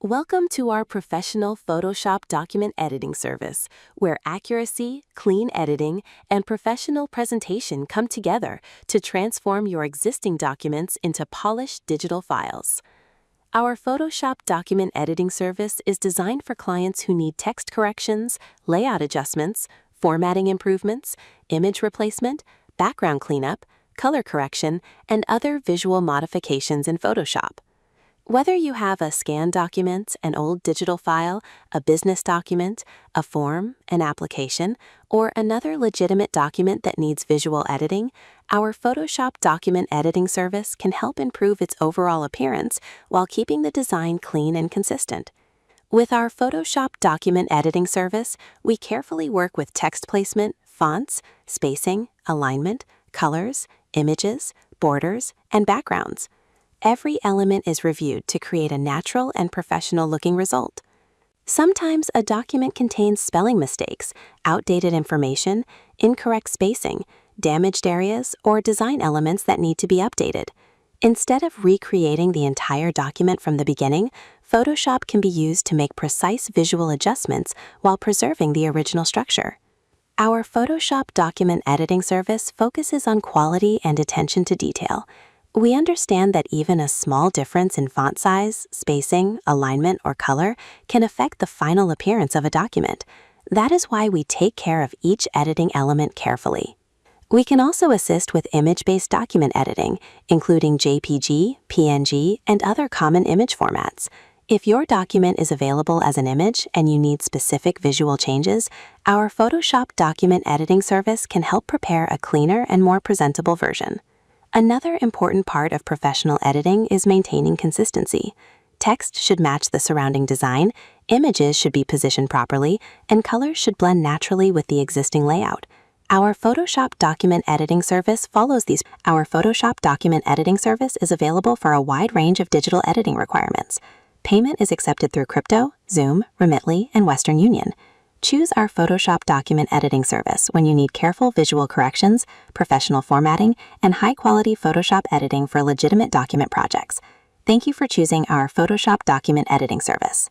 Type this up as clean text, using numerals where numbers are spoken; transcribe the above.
Welcome to our professional Photoshop document editing service, where accuracy, clean editing, and professional presentation come together to transform your existing documents into polished digital files. Our Photoshop document editing service is designed for clients who need text corrections, layout adjustments, formatting improvements, image replacement, background cleanup, color correction, and other visual modifications in Photoshop. Whether you have a scanned document, an old digital file, a business document, a form, an application, or another legitimate document that needs visual editing, our Photoshop document editing service can help improve its overall appearance while keeping the design clean and consistent. With our Photoshop document editing service, we carefully work with text placement, fonts, spacing, alignment, colors, images, borders, and backgrounds. Every element is reviewed to create a natural and professional-looking result. Sometimes a document contains spelling mistakes, outdated information, incorrect spacing, damaged areas, or design elements that need to be updated. Instead of recreating the entire document from the beginning, Photoshop can be used to make precise visual adjustments while preserving the original structure. Our Photoshop document editing service focuses on quality and attention to detail. We understand that even a small difference in font size, spacing, alignment, or color can affect the final appearance of a document. That is why we take care of each editing element carefully. We can also assist with image-based document editing, including JPG, PNG, and other common image formats. If your document is available as an image and you need specific visual changes, our Photoshop document editing service can help prepare a cleaner and more presentable version. Another important part of professional editing is maintaining consistency. Text should match the surrounding design, images should be positioned properly, and colors should blend naturally with the existing layout. Our Photoshop document editing service follows these. Our Photoshop document editing service is available for a wide range of digital editing requirements. Payment is accepted through Crypto, Zoom, Remitly, and Western Union. Choose our Photoshop document editing service when you need careful visual corrections, professional formatting, and high-quality Photoshop editing for legitimate document projects. Thank you for choosing our Photoshop document editing service.